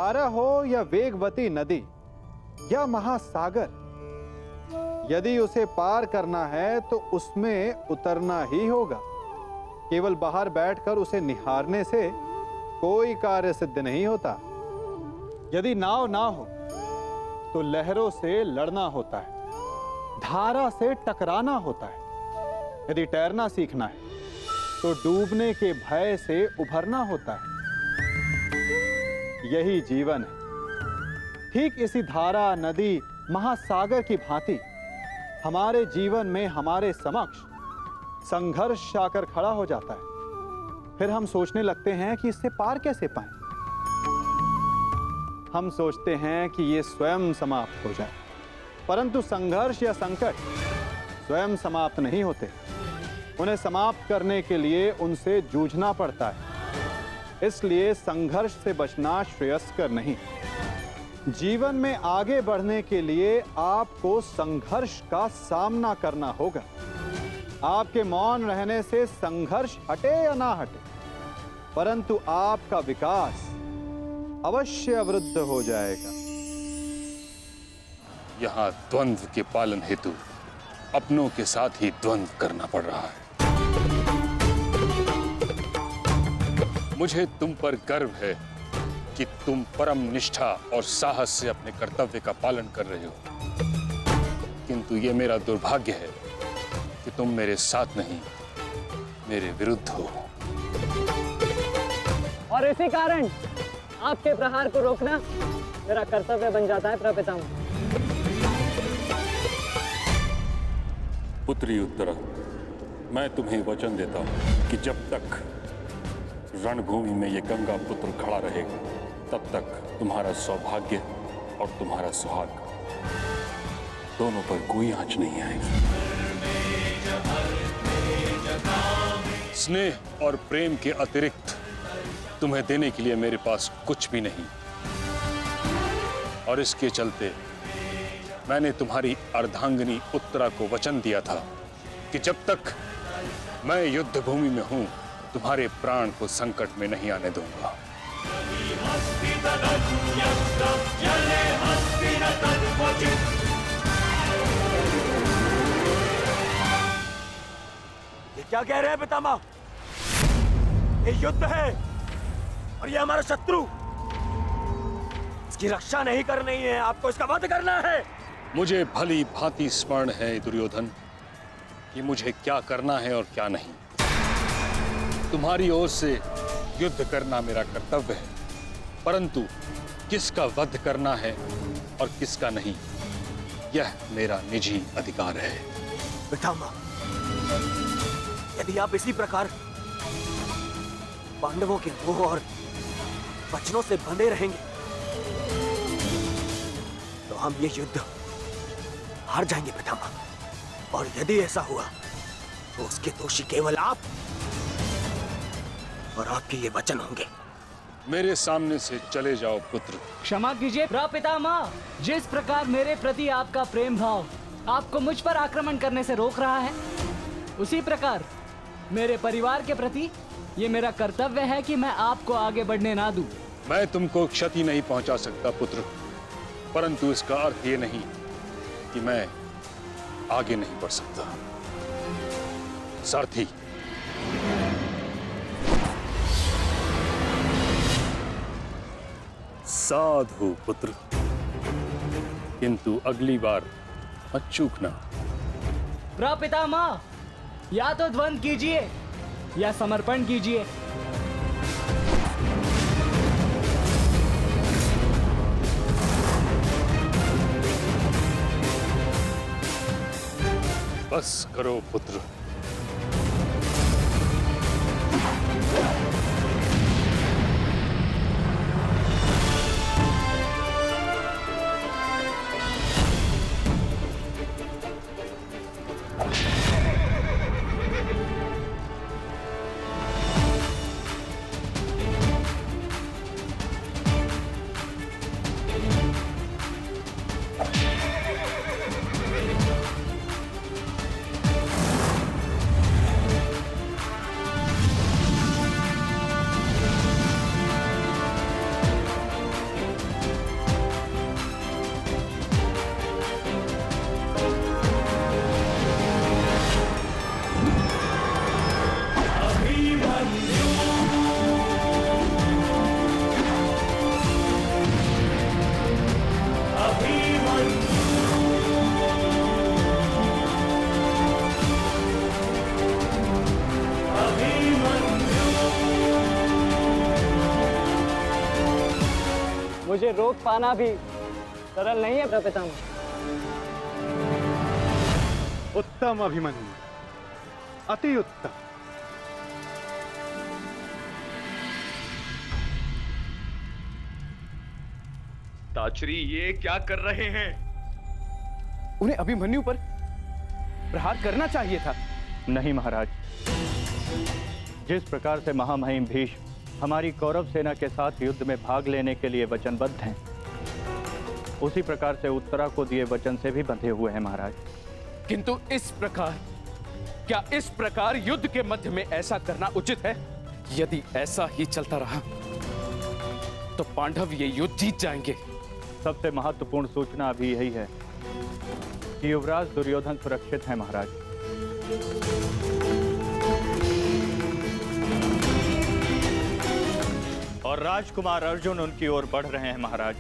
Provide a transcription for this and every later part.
धारा हो या वेगवती नदी या महासागर, यदि उसे पार करना है तो उसमें उतरना ही होगा। केवल बाहर बैठकर उसे निहारने से कोई कार्य सिद्ध नहीं होता। यदि नाव ना हो तो लहरों से लड़ना होता है, धारा से टकराना होता है। यदि तैरना सीखना है तो डूबने के भय से उभरना होता है। यही जीवन है। ठीक इसी धारा, नदी, महासागर की भांति हमारे जीवन में हमारे समक्ष संघर्ष आकर खड़ा हो जाता है। फिर हम सोचने लगते हैं कि इससे पार कैसे पाएं। हम सोचते हैं कि ये स्वयं समाप्त हो जाए, परंतु संघर्ष या संकट स्वयं समाप्त नहीं होते। उन्हें समाप्त करने के लिए उनसे जूझना पड़ता है। इसलिए संघर्ष से बचना श्रेयस्कर नहीं। जीवन में आगे बढ़ने के लिए आपको संघर्ष का सामना करना होगा। आपके मौन रहने से संघर्ष हटे या ना हटे, परंतु आपका विकास अवश्य अवरुद्ध हो जाएगा। यहाँ द्वंद्व के पालन हेतु अपनों के साथ ही द्वंद्व करना पड़ रहा है। मुझे तुम पर गर्व है कि तुम परम निष्ठा और साहस से अपने कर्तव्य का पालन कर रहे हो, किंतु ये मेरा दुर्भाग्य है कि तुम मेरे साथ नहीं, मेरे विरुद्ध हो। और इसी कारण आपके प्रहार को रोकना मेरा कर्तव्य बन जाता है प्रपितामह। पुत्री उत्तरा, मैं तुम्हें वचन देता हूं कि जब तक रणभूमि में ये गंगा पुत्र खड़ा रहेगा, तब तक तुम्हारा सौभाग्य और तुम्हारा सुहाग दोनों पर कोई आंच नहीं आएगी। स्नेह और प्रेम के अतिरिक्त तुम्हें देने के लिए मेरे पास कुछ भी नहीं, और इसके चलते मैंने तुम्हारी अर्धांगिनी उत्तरा को वचन दिया था कि जब तक मैं युद्ध भूमि में हूं, तुम्हारे प्राण को संकट में नहीं आने दूंगा। ये क्या कह रहे हैं पितामह? ये युद्ध है और ये हमारा शत्रु। इसकी रक्षा नहीं करनी है, आपको इसका वध करना है। मुझे भली भांति स्मरण है दुर्योधन कि मुझे क्या करना है और क्या नहीं। तुम्हारी ओर से युद्ध करना मेरा कर्तव्य है, परंतु किसका वध करना है और किसका नहीं, यह मेरा निजी अधिकार है। पितामह, यदि आप इसी प्रकार पांडवों के मोह और वचनों से बंधे रहेंगे तो हम ये युद्ध हार जाएंगे पितामह। और यदि ऐसा हुआ तो उसके दोषी केवल आप और आपके ये वचन होंगे। मेरे सामने से चले जाओ पुत्र। क्षमा कीजिए प्रपितामह, जिस प्रकार मेरे प्रति आपका प्रेम भाव आपको मुझ पर आक्रमण करने से रोक रहा है, उसी प्रकार मेरे परिवार के प्रति ये मेरा कर्तव्य है कि मैं आपको आगे बढ़ने ना दूं। मैं तुमको क्षति नहीं पहुंचा सकता पुत्र, परंतु इसका अर्थ ये नहीं कि मैं आगे नहीं बढ़ सकता। सारथी, साधु पुत्र, किंतु अगली बार मत चूकना। प्रपितामह, या तो द्वंद्व कीजिए या समर्पण कीजिए। बस करो पुत्र। इसे रोक पाना भी सरल नहीं है प्रपितामह। उत्तम अभिमन्यु, अति उत्तम। ताचरी ये क्या कर रहे हैं? उन्हें अभिमन्यु पर प्रहार करना चाहिए था। नहीं महाराज, जिस प्रकार से महामहिम भीष्म हमारी कौरव सेना के साथ युद्ध में भाग लेने के लिए वचनबद्ध हैं, उसी प्रकार से उत्तरा को दिए वचन से भी बंधे हुए हैं महाराज। किंतु क्या इस प्रकार युद्ध के मध्य में ऐसा करना उचित है? यदि ऐसा ही चलता रहा तो पांडव ये युद्ध जीत जाएंगे। सबसे महत्वपूर्ण सूचना अभी यही है कि युवराज दुर्योधन सुरक्षित हैं महाराज। और राजकुमार अर्जुन उनकी ओर बढ़ रहे हैं महाराज।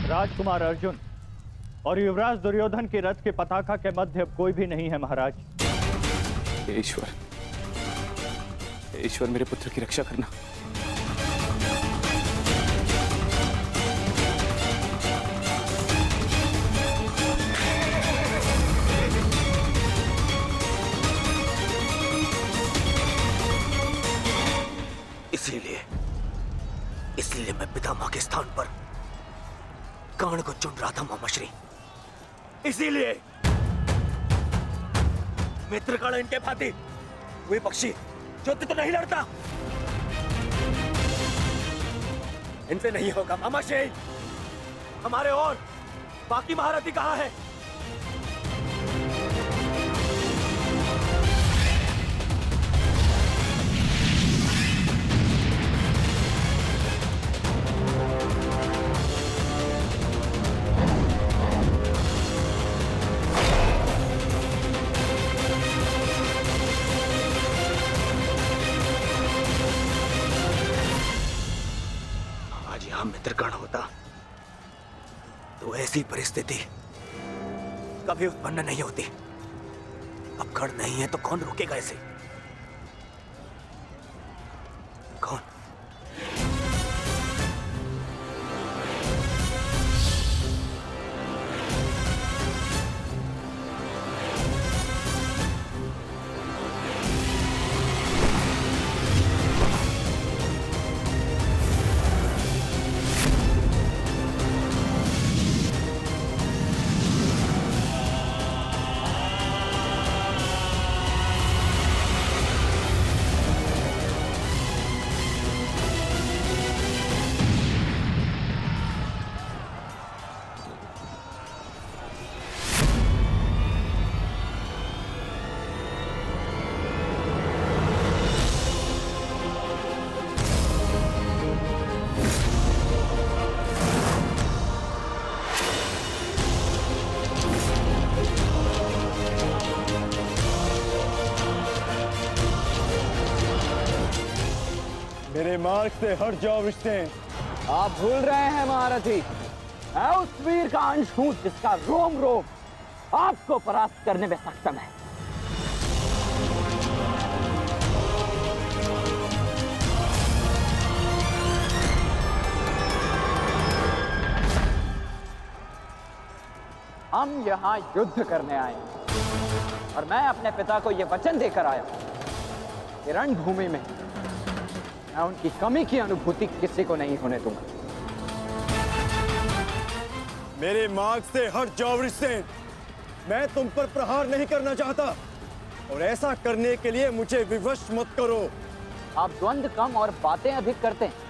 राजकुमार अर्जुन और युवराज दुर्योधन की रथ के पताका के मध्य अब कोई भी नहीं है महाराज। हे ईश्वर मेरे पुत्र की रक्षा करना। इसलिए मैं पितामह के स्थान पर कर्ण को चुन रहा था मामाश्री। इसीलिए मित्र कर्ण इनके भांति वे पक्षी युद्ध तो नहीं लड़ता, इनसे नहीं होगा मामाश्री। हमारे और बाकी महारथी कहाँ है? मित्रगण होता तो ऐसी परिस्थिति कभी उत्पन्न नहीं होती। अब गण नहीं है तो कौन रोकेगा इसे? कौन? मेरे मार्ग से हट जाओ विष्णु। आप भूल रहे हैं महारथी, मैं उस वीर का अंश हूं जिसका रोम रोम आपको परास्त करने में सक्षम है। हम यहाँ युद्ध करने आए हैं और मैं अपने पिता को यह वचन देकर आया कि रणभूमि में मैं उनकी कमी की अनुभूति किसी को नहीं होने दूंगा। मेरे मार्ग से हट जाओ वृषसेन। मैं तुम पर प्रहार नहीं करना चाहता और ऐसा करने के लिए मुझे विवश मत करो। आप द्वंद्व कम और बातें अधिक करते हैं।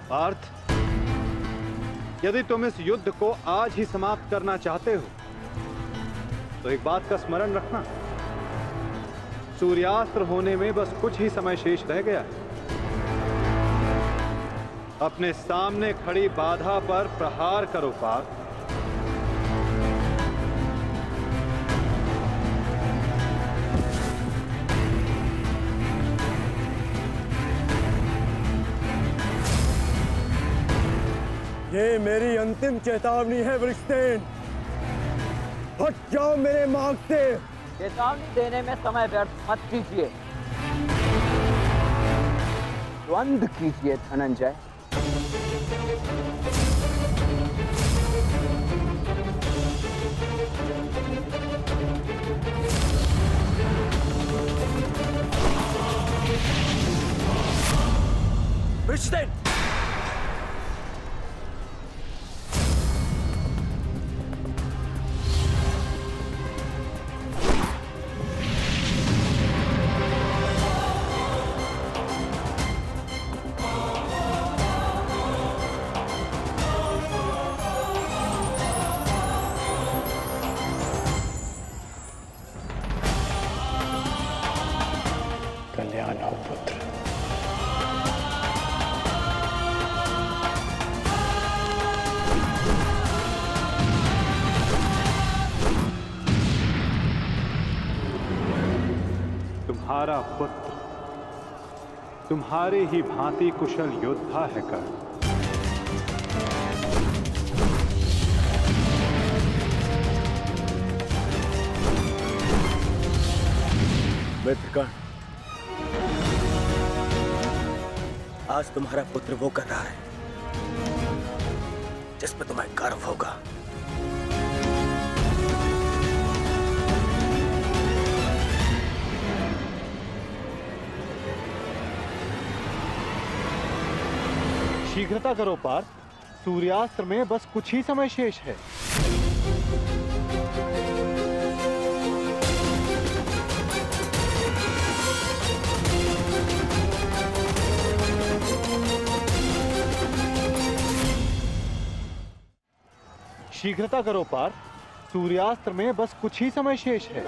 पार्थ, यदि तुम इस युद्ध को आज ही समाप्त करना चाहते हो तो तो एक बात का स्मरण रखना, सूर्यास्त्र होने में बस कुछ ही समय शेष रह गया है। अपने सामने खड़ी बाधा पर प्रहार करो पार्थ। ये मेरी अंतिम चेतावनी है वृषसेन। हट जाओ मेरे मार्ग से। चेतावनी देने में समय व्यर्थ मत कीजिए, द्वंद्व कीजिए धनंजय। वृषसेन, कल्याण हो पुत्र। तुम्हारा पुत्र तुम्हारे ही भांति कुशल योद्धा है कर्ण। मित्र कर्ण, आज तुम्हारा पुत्र वो कर रहा है जिस पर तुम्हें गर्व होगा। शीघ्रता करो पार्थ, सूर्यास्त्र में बस कुछ ही समय शेष है। शीघ्रता करो पार्थ, सूर्यास्त्र में बस कुछ ही समय शेष है।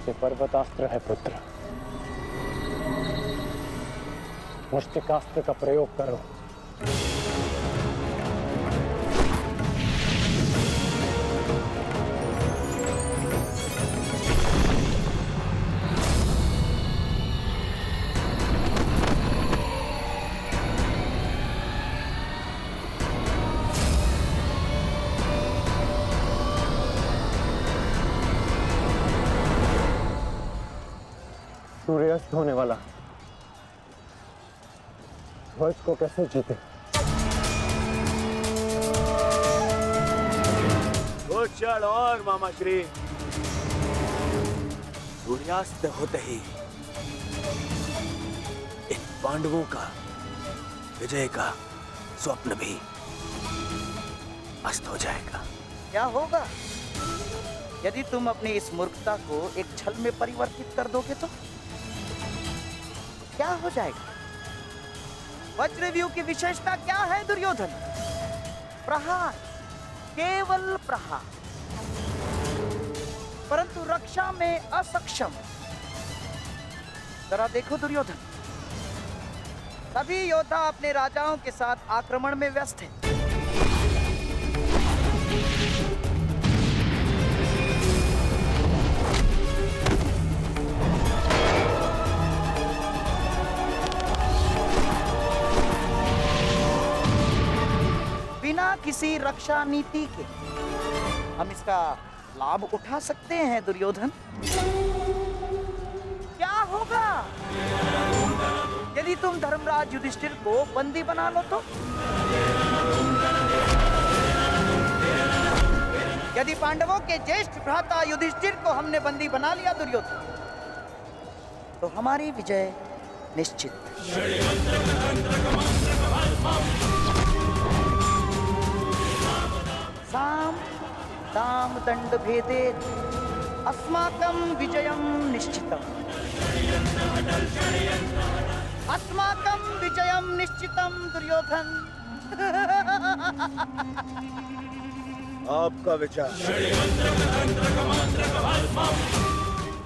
ये पर्वतास्त्र है पुत्र, मुष्टिकास्त्र का प्रयोग करो। सूर्यास्त होने वाला, ध्वज को कैसे जीते? कुछ क्षण और मामा श्री। सूर्यास्त होते ही इन पांडवों का विजय का स्वप्न भी अस्त हो जाएगा। क्या होगा यदि तुम अपनी इस मूर्खता को एक छल में परिवर्तित कर दोगे तो क्या हो जाएगा? वज्रव्यूह की विशेषता क्या है दुर्योधन? प्रहार, केवल प्रहार, परंतु रक्षा में असक्षम। जरा देखो दुर्योधन, सभी योद्धा अपने राजाओं के साथ आक्रमण में व्यस्त हैं। बिना किसी रक्षा नीति के हम इसका लाभ उठा सकते हैं दुर्योधन। क्या होगा यदि तुम धर्मराज युधिष्ठिर को बंदी बना लो तो? यदि पांडवों के ज्येष्ठ भ्राता युधिष्ठिर को हमने बंदी बना लिया दुर्योधन, तो हमारी विजय निश्चित। साम दाम दंड भेदे अस्माकं विजयं निश्चितम्। अस्माकं विजयं निश्चितं दुर्योधन। आपका विचार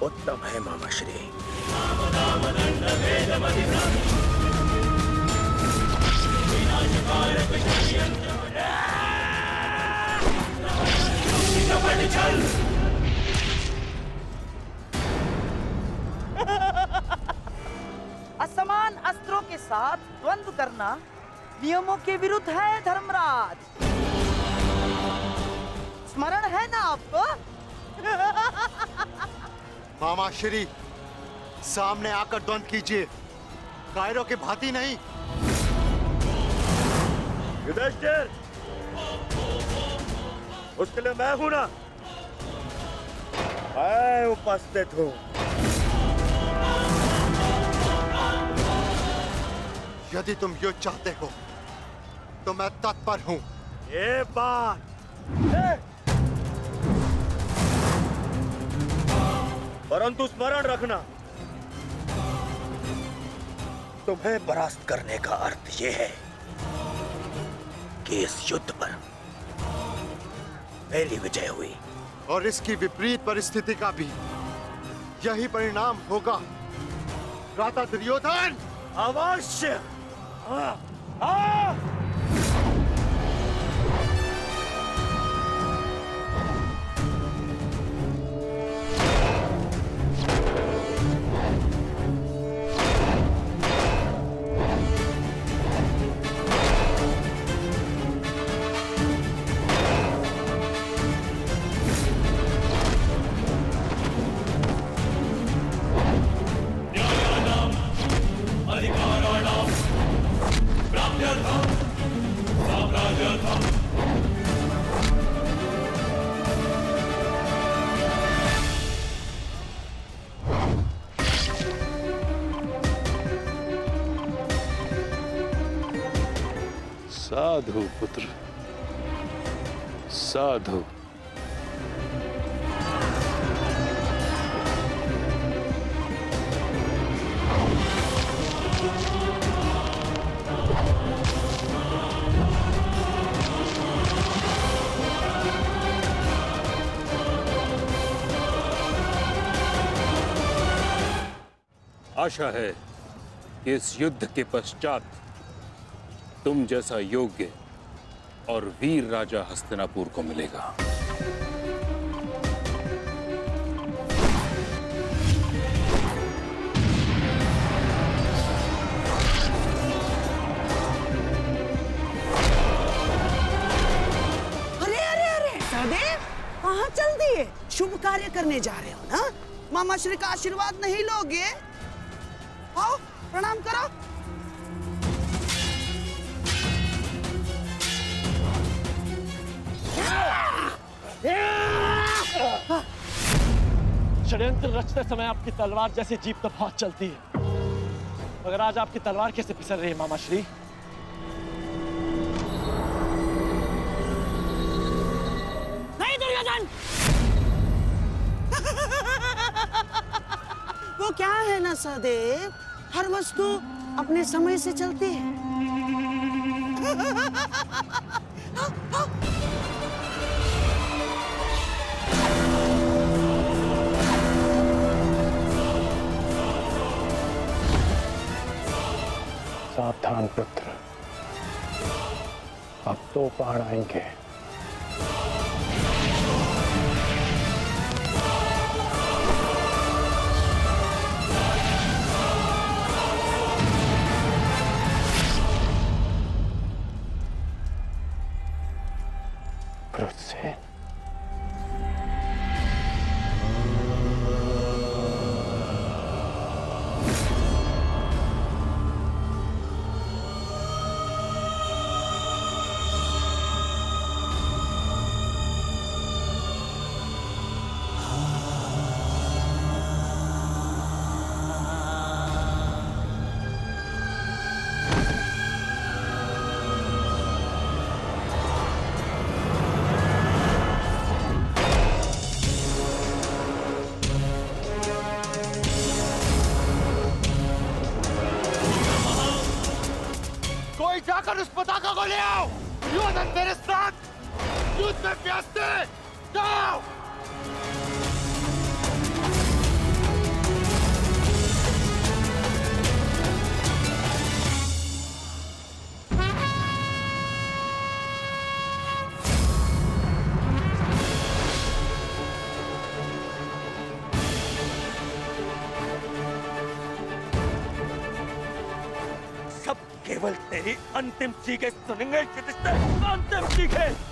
उत्तम है मामाश्री। असमान अस्त्रों के साथ द्वंद्व करना नियमों के विरुद्ध है धर्मराज। स्मरण है ना आपको? मामा श्री, सामने आकर द्वंद कीजिए, कायरों की भांति नहीं। युधिष्ठिर, उसके लिए मैं हूं ना, मैं उपस्थित हूं। यदि तुम युद्ध चाहते हो तो मैं तत्पर हूं। ये बात परंतु स्मरण रखना, तुम्हें परास्त करने का अर्थ यह है कि इस युद्ध पर मेरी विजय हुई। और इसकी विपरीत परिस्थिति का भी यही परिणाम होगा भ्राता दुर्योधन। अवश्य। साधु पुत्र, साधु। आशा है कि इस युद्ध के पश्चात तुम जैसा योग्य और वीर राजा हस्तिनापुर को मिलेगा। अरे अरे अरे सहदेव, कहाँ चल दिए? शुभ कार्य करने जा रहे हो ना? मामा श्री का आशीर्वाद नहीं लोगे? आओ प्रणाम करो। षड्यंत्र रचते समय आपकी तलवार जैसे जीप तो बहुत चलती है, मगर आज आपकी तलवार कैसे फिसल रही है मामा श्री? नहीं दुर्योधन, वो क्या है ना सहदेव, हर वस्तु अपने समय से चलती है। सावधान पुत्र, अब तो पहाड़ आएंगे। से जाकर उस पताका को ले आओ। दुर्योधन मेरे साथ युद्ध में व्यस्त है। जाओ। सब केवल तेरी अंतिम चीखें सुनेंगे। युधिष्ठिर, अंतिम चीखें।